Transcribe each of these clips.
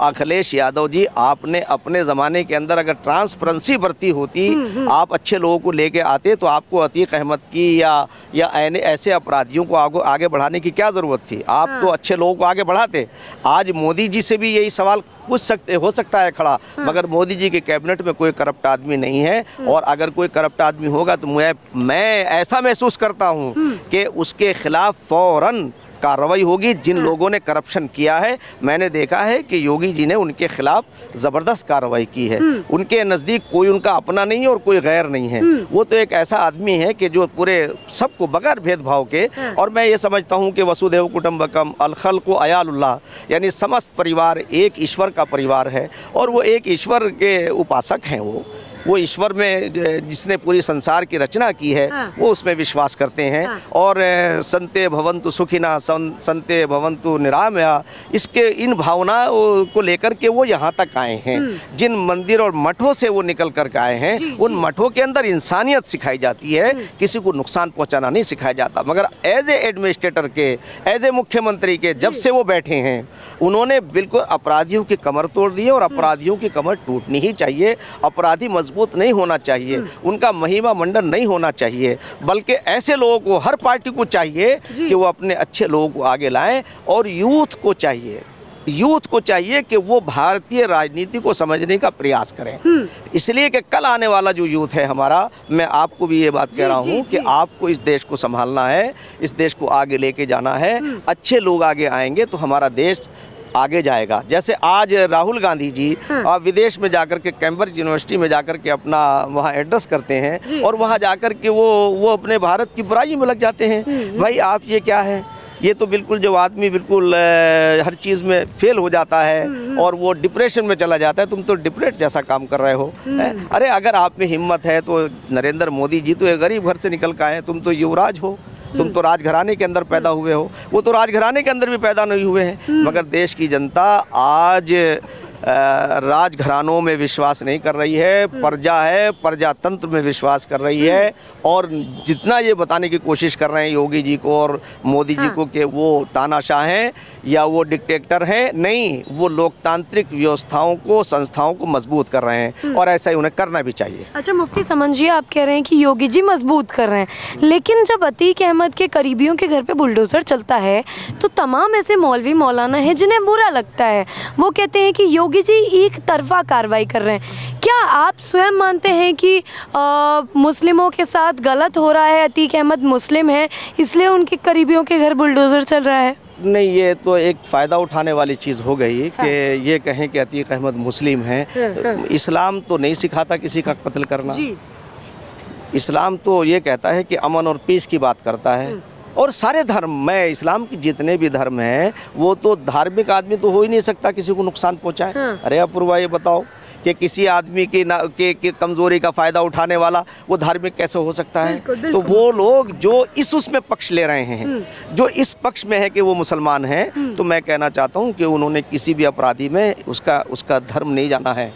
अखिलेश यादव जी, आपने अपने ज़माने के अंदर अगर ट्रांसपेरेंसी बरती होती, आप अच्छे लोगों को लेके आते, तो आपको अतीक अहमद की या ऐसे अपराधियों को आगे बढ़ाने की क्या ज़रूरत थी। आप तो अच्छे लोगों को आगे बढ़ाते। आज मोदी जी से भी यही सवाल हो सकता है खड़ा, मगर मोदी जी के कैबिनेट में कोई करप्ट आदमी नहीं है, और अगर कोई करप्ट आदमी होगा तो मैं ऐसा महसूस करता हूं कि उसके खिलाफ फौरन कार्रवाई होगी। जिन लोगों ने करप्शन किया है, मैंने देखा है कि योगी जी ने उनके खिलाफ ज़बरदस्त कार्रवाई की है। उनके नज़दीक कोई उनका अपना नहीं है और कोई गैर नहीं है। वो तो एक ऐसा आदमी है कि जो पूरे सबको बगैर भेदभाव के, और मैं ये समझता हूँ कि वसुधैव कुटुम्बकम अल खल्क़ु अयालुल्लाह, यानी समस्त परिवार एक ईश्वर का परिवार है, और वो एक ईश्वर के उपासक हैं। वो ईश्वर में जिसने पूरी संसार की रचना की है, वो उसमें विश्वास करते हैं। और संते भवन्तु सुखिना संते भवन्तु निरामया, इसके इन भावनाओं को लेकर के वो यहाँ तक आए हैं। जिन मंदिर और मठों से वो निकल कर के आए हैं, उन मठों के अंदर इंसानियत सिखाई जाती है, किसी को नुकसान पहुँचाना नहीं सिखाया जाता। मगर एज ए एडमिनिस्ट्रेटर के, एज ए मुख्यमंत्री के जब से वो बैठे हैं, उन्होंने बिल्कुल अपराधियों की कमर तोड़ दी है, और अपराधियों की कमर टूटनी ही चाहिए। अपराधी मजबूत नहीं होना चाहिए, उनका महिमा मंडन नहीं होना चाहिए, बल्कि ऐसे लोगों को, हर पार्टी को चाहिए कि वो अपने अच्छे लोगों को आगे लाएं। और यूथ को चाहिए कि वो भारतीय राजनीति को समझने का प्रयास करें। इसलिए कि कल आने वाला जो यूथ है हमारा, मैं आपको भी ये बात कह रहा हूँ कि आपको इस देश को संभालना है, इस देश को आगे लेके जाना है। अच्छे लोग आगे आएंगे तो हमारा देश आगे जाएगा। जैसे आज राहुल गांधी जी विदेश में जाकर के, कैम्ब्रिज यूनिवर्सिटी में जाकर के अपना वहाँ एड्रेस करते हैं, और वहाँ जाकर के वो अपने भारत की बुराई में लग जाते हैं। भाई आप ये क्या है? ये तो बिल्कुल, जो आदमी बिल्कुल हर चीज़ में फेल हो जाता है और वो डिप्रेशन में चला जाता है, तुम तो डिप्रेट जैसा काम कर रहे हो। अरे अगर आप में हिम्मत है तो नरेंद्र मोदी जी तो एक गरीब घर से निकल के आए, तुम तो युवराज हो, तुम तो राजघराने के अंदर पैदा हुए हो, वो तो राजघराने के अंदर भी पैदा नहीं हुए हैं। मगर देश की जनता आज राजघरानों में विश्वास नहीं कर रही है, प्रजातंत्र में विश्वास कर रही है। और जितना ये बताने की कोशिश कर रहे हैं योगी जी को और मोदी जी को कि वो तानाशाह हैं या वो डिक्टेटर हैं, नहीं, वो लोकतांत्रिक व्यवस्थाओं को, संस्थाओं को मजबूत कर रहे हैं, और ऐसा ही उन्हें करना भी चाहिए। अच्छा मुफ्ती समन जी, आप कह रहे हैं कि योगी जी मजबूत कर रहे हैं, लेकिन जब अतीक अहमद के करीबियों के घर पे बुलडोजर चलता है तो तमाम ऐसे मौलवी मौलाना हैं जिन्हें बुरा लगता है। वो कहते हैं कि योगी जी एक तरफा कार्रवाई कर रहे हैं। क्या आप स्वयं मानते हैं कि मुस्लिमों के साथ गलत हो रहा है? अतीक अहमद मुस्लिम है इसलिए उनके करीबियों के घर बुलडोजर चल रहा है? नहीं, ये तो एक फ़ायदा उठाने वाली चीज़ हो गई कि ये कहें कि अतीक अहमद मुस्लिम हैं। इस्लाम तो नहीं सिखाता किसी का कत्ल करना। इस्लाम तो ये कहता है कि अमन और पीस की बात करता है। और सारे धर्म, मैं इस्लाम के जितने भी धर्म हैं, वो तो धार्मिक आदमी तो हो ही नहीं सकता किसी को नुकसान पहुंचाए। अरे अपूर्वा, ये बताओ कि किसी आदमी की कमज़ोरी का फ़ायदा उठाने वाला वो धार्मिक कैसे हो सकता है? तो वो लोग जो उसमें पक्ष ले रहे हैं, जो इस पक्ष में है कि वो मुसलमान हैं, तो मैं कहना चाहता हूँ कि उन्होंने किसी भी अपराधी में उसका धर्म नहीं जाना है।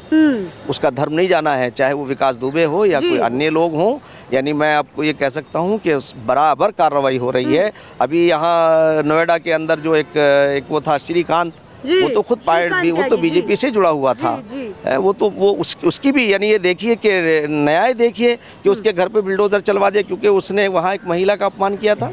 उसका धर्म नहीं जाना है, चाहे वो विकास दुबे हो या कोई अन्य लोग हों। यानी मैं आपको ये कह सकता हूँ कि बराबर कार्रवाई हो रही है। अभी यहाँ नोएडा के अंदर जो एक वो था श्रीकांत, वो तो खुद पार्टी, वो तो बीजेपी से जुड़ा हुआ था। वो तो उसकी भी, यानी ये देखिए कि न्याय देखिए कि उसके घर पे बुलडोजर चलवा दिया क्योंकि उसने वहाँ एक महिला का अपमान किया था।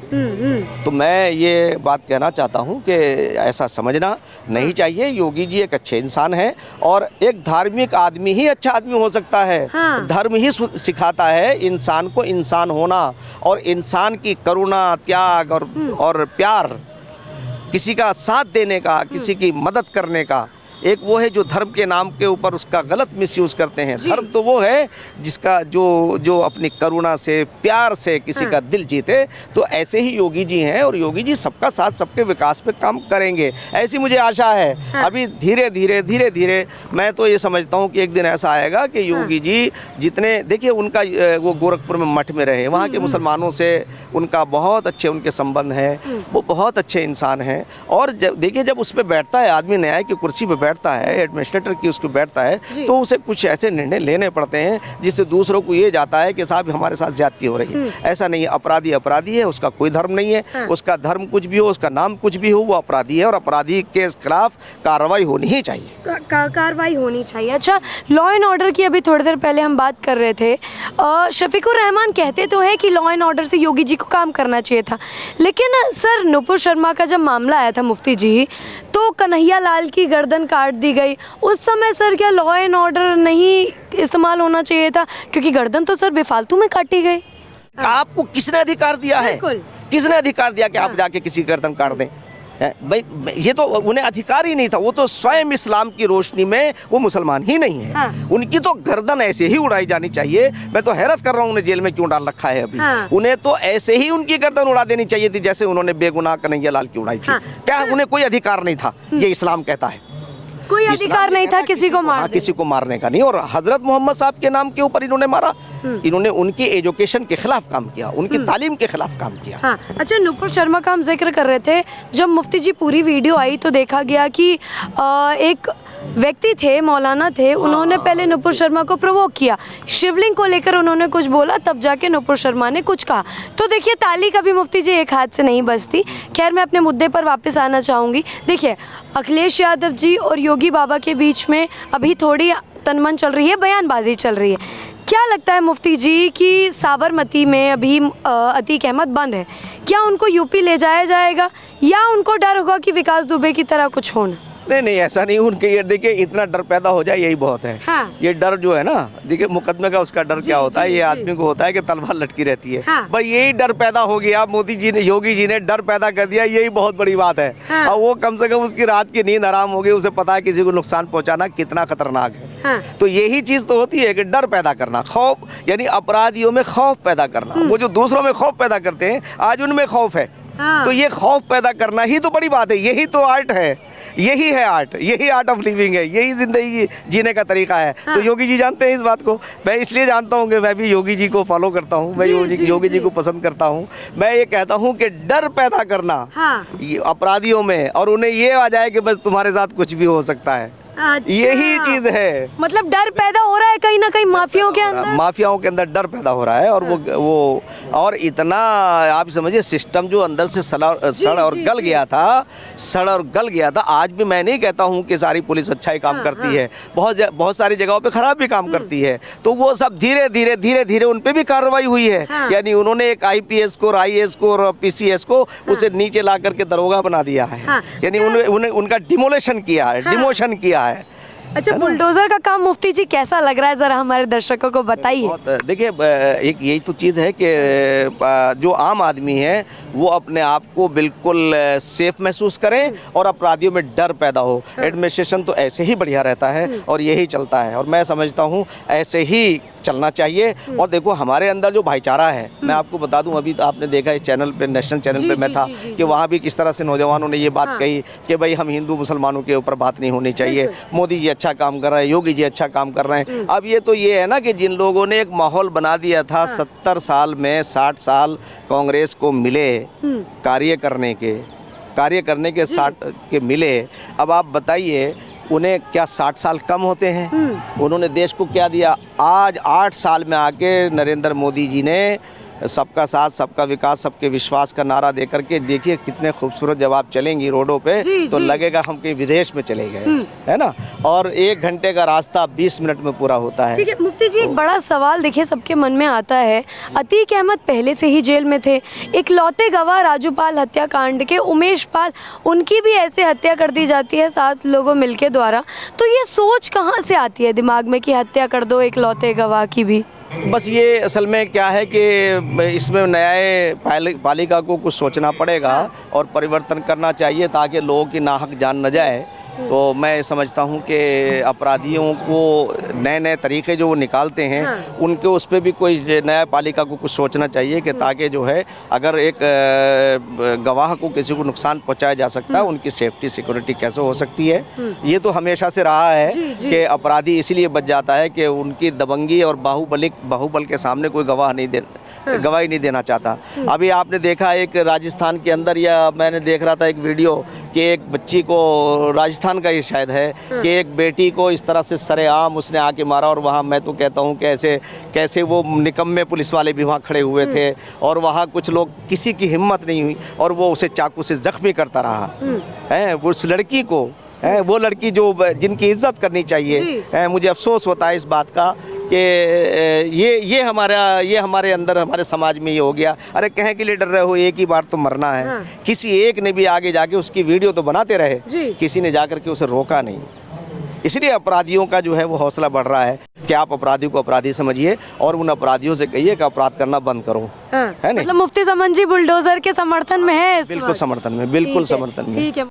तो मैं ये बात कहना चाहता हूँ कि ऐसा समझना नहीं चाहिए। योगी जी एक अच्छे इंसान हैं, और एक धार्मिक आदमी ही अच्छा आदमी हो सकता है। धर्म ही सिखाता है इंसान को इंसान होना, और इंसान की करुणा, त्याग और प्यार, किसी का साथ देने का, किसी की मदद करने का। एक वो है जो धर्म के नाम के ऊपर उसका गलत मिसयूज करते हैं। धर्म तो वो है जिसका जो अपनी करुणा से, प्यार से किसी का दिल जीते। तो ऐसे ही योगी जी हैं, और योगी जी सबका साथ, सबके विकास पे काम करेंगे, ऐसी मुझे आशा है। अभी धीरे धीरे मैं तो ये समझता हूँ कि एक दिन ऐसा आएगा कि योगी जी जितने, देखिए उनका वो गोरखपुर में मठ में रहे, वहाँ के मुसलमानों से उनका बहुत अच्छे उनके संबंध हैं, वो बहुत अच्छे इंसान हैं। और देखिए जब उस पर बैठता है आदमी, न्याय की कुर्सी पर बैठता है, एडमिनिस्ट्रेटर की उसको बैठता है, तो उसे कुछ ऐसे निर्णय लेने पड़ते हैं जिससे दूसरों को ये जाता है कि साहब हमारे साथ ज्यादती हो रही है। ऐसा नहीं है, अपराधी अपराधी है, उसका कोई धर्म नहीं है, उसका धर्म कुछ भी हो, उसका नाम कुछ भी हो, वो अपराधी है और अपराधी के खिलाफ कार्रवाई होनी ही चाहिए। कार्रवाई होनी चाहिए। अच्छा, लॉ एंड ऑर्डर की अभी थोड़ी देर पहले हम बात कर रहे थे। शफीकुर रहमान कहते तो हैं कि लॉ एंड ऑर्डर से योगी जी को काम करना चाहिए था, लेकिन सर नुपुर शर्मा का जब मामला आया था मुफ्ती जी, तो कन्हैया लाल की गर्दन काट दी गई। उस समय सर क्या लॉ एंड ऑर्डर नहीं इस्तेमाल होना चाहिए था? क्योंकि गर्दन तो सर बेफालतू में काटी गई। आपको किसने अधिकार दिया है? किसने अधिकार दिया कि आप जाके किसी गर्दन काट दें? भाई ये तो उन्हें अधिकार ही नहीं था, वो तो स्वयं इस्लाम की रोशनी में वो मुसलमान ही नहीं है। उनकी तो गर्दन ऐसे ही उड़ाई जानी चाहिए। मैं तो हैरत कर रहा हूँ उन्हें जेल में क्यों डाल रखा है अभी। उन्हें तो ऐसे ही उनकी गर्दन उड़ा देनी चाहिए थी जैसे उन्होंने बेगुनाह कन्हैया लाल की उड़ाई थी। क्या उन्हें कोई अधिकार नहीं था? ये इस्लाम कहता है कोई अधिकार नहीं था किसी को मारने, किसी को मारने का नहीं। और हजरत मोहम्मद साहब के नाम के ऊपर इन्होंने मारा। इन्होंने उनकी एजुकेशन के खिलाफ काम किया, उनकी तालीम के खिलाफ काम किया। हाँ। अच्छा, नुपुर शर्मा का हम जिक्र कर रहे थे। जब मुफ्ती जी पूरी वीडियो आई तो देखा गया कि एक व्यक्ति थे, मौलाना थे, उन्होंने पहले नुपुर शर्मा को प्रोवोक किया, शिवलिंग को लेकर उन्होंने कुछ बोला, तब जाके नुपुर शर्मा ने कुछ कहा। तो देखिए, ताली कभी मुफ्ती जी एक हाथ से नहीं बजती। खैर, मैं अपने मुद्दे पर वापस आना चाहूँगी। देखिए, अखिलेश यादव जी और योगी बाबा के बीच में अभी थोड़ी तनमन चल रही है, बयानबाजी चल रही है। क्या लगता है मुफ्ती जी कि साबरमती में अभी अतीक अहमद बंद है, क्या उनको यूपी ले जाया जाएगा या उनको डर होगा कि विकास दुबे की तरह कुछ होना? नहीं, ऐसा नहीं। उनके ये देखिए, इतना डर पैदा हो जाए यही बहुत है। हाँ। ये डर जो है ना, देखिए मुकदमे का उसका डर क्या होता है, ये आदमी को होता है कि तलवार लटकी रहती है। हाँ। भाई यही डर पैदा हो गया, मोदी जी ने, योगी जी ने डर पैदा कर दिया, यही बहुत बड़ी बात है। हाँ। और वो कम से कम उसकी रात की नींद आराम हो गई, उसे पता है किसी को नुकसान पहुंचाना कितना खतरनाक है। हाँ। तो यही चीज तो होती है कि डर पैदा करना, खौफ, यानी अपराधियों में खौफ पैदा करना। वो जो दूसरों में खौफ पैदा करते हैं, आज उनमें खौफ है। हाँ। तो ये खौफ पैदा करना ही तो बड़ी बात है। यही तो आर्ट है, यही है आर्ट, यही आर्ट ऑफ लिविंग है, यही जिंदगी जीने का तरीका है। हाँ। तो योगी जी जानते हैं इस बात को। मैं इसलिए जानता हूँ कि मैं भी योगी जी को फॉलो करता हूँ, मैं योगी जी को पसंद करता हूँ। मैं ये कहता हूँ कि डर पैदा करना। हाँ। अपराधियों में, और उन्हें ये आ जाए कि बस तुम्हारे साथ कुछ भी हो सकता है। अच्छा। यही चीज है, मतलब डर पैदा हो रहा है कहीं ना कहीं माफियाओं के अंदर। माफियाओं के अंदर डर पैदा हो रहा है। और वो और इतना आप समझिए, सिस्टम जो अंदर से सड़ और गल गया था। आज भी मैं नहीं कहता हूँ कि सारी पुलिस अच्छा ही काम करती है, बहुत सारी जगहों पे खराब भी काम करती है। तो वो सब धीरे धीरे उन पे भी कार्रवाई हुई है। यानी उन्होंने एक IPS को, IAS को और PCS को उसे नीचे ला करके दरोगा बना दिया है। यानी उनका डिमोलेशन किया है, डिमोशन किया है। अच्छा, बुलडोजर का काम मुफ्ती जी कैसा लग रहा है, जरा हमारे दर्शकों को बताइए। देखिए, एक यही तो चीज़ है कि जो आम आदमी है वो अपने आप को बिल्कुल सेफ महसूस करें और अपराधियों में डर पैदा हो। एडमिनिस्ट्रेशन तो ऐसे ही बढ़िया रहता है और यही चलता है, और मैं समझता हूँ ऐसे ही चलना चाहिए। और देखो, हमारे अंदर जो भाईचारा है, मैं आपको बता दूं, अभी तो आपने देखा इस चैनल पे, नेशनल चैनल पे मैं था कि वहाँ भी किस तरह से नौजवानों ने ये बात कही कि भाई हम हिंदू मुसलमानों के ऊपर बात नहीं होनी चाहिए, मोदी जी अच्छा काम कर रहे हैं, योगी जी अच्छा काम कर रहे हैं। अब ये तो ये है ना कि जिन लोगों ने एक माहौल बना दिया था, 70 साल में 60 साल कांग्रेस को मिले कार्य करने के 60 के मिले। अब आप बताइए, उन्हें क्या 60 साल कम होते हैं? उन्होंने देश को क्या दिया? आज 8 साल में आके नरेंद्र मोदी जी ने सबका साथ, सबका विकास, सबके विश्वास का नारा देकर के, देखिए कितने खूबसूरत, जब आप चलेंगी रोडों पे तो लगेगा हम कहीं विदेश में चले गए, है ना। और 1 घंटे का रास्ता 20 मिनट में पूरा होता है। ठीक है मुफ्ती जी, एक बड़ा सवाल देखिए सबके मन में आता है। अतीक अहमद पहले से ही जेल में थे, इकलौते गवाह राजूपाल हत्याकांड के उमेश पाल, उनकी भी ऐसे हत्या कर दी जाती है 7 लोगों मिलके द्वारा। तो ये सोच कहाँ से आती है दिमाग में कि हत्या कर दो इकलौते गवाह की भी? बस ये असल में क्या है कि इसमें न्यायपालिका को कुछ सोचना पड़ेगा और परिवर्तन करना चाहिए ताकि लोगों की नाहक जान न जाए। तो मैं समझता हूँ कि अपराधियों को नए तरीके जो वो निकालते हैं, उनके उस पर भी कोई न्यायपालिका को कुछ सोचना चाहिए कि ताकि जो है, अगर एक गवाह को किसी को नुकसान पहुँचाया जा सकता है, उनकी सेफ्टी सिक्योरिटी कैसे हो सकती है। ये तो हमेशा से रहा है कि अपराधी इसीलिए बच जाता है कि उनकी दबंगी और बाहुबल के सामने कोई गवाही नहीं देना चाहता। अभी आपने देखा एक राजस्थान के अंदर, या मैंने देख रहा था एक वीडियो कि एक बच्ची को राजस्थान राजस्थान का ये शायद है कि एक बेटी को इस तरह से सरेआम उसने आके मारा, और वहाँ मैं तो कहता हूँ कि ऐसे कैसे वो निकम्मे पुलिस वाले भी वहाँ खड़े हुए थे, और वहाँ कुछ लोग, किसी की हिम्मत नहीं हुई, और वो उसे चाकू से जख्मी करता रहा है। वो उस लड़की को है, वो लड़की जो जिनकी इज्जत करनी चाहिए है, मुझे अफसोस होता है इस बात का कि ये हमारे अंदर, हमारे समाज में ये हो गया। अरे कहें कि लिए डर रहे हो, एक ही बार तो मरना है। हाँ। किसी एक ने भी आगे जाके उसकी वीडियो तो बनाते रहे, किसी ने जाकर के उसे रोका नहीं। इसलिए अपराधियों का जो है वो हौसला बढ़ रहा है कि आप अपराधी को अपराधी समझिए और उन अपराधियों से कहिए कि अपराध करना बंद करो। हाँ। है नहीं? मतलब मुफ्ती समन जी बुलडोजर के समर्थन में है इस बिल्कुल वक्त? समर्थन में, बिल्कुल ठीक है, समर्थन में। ठीक है।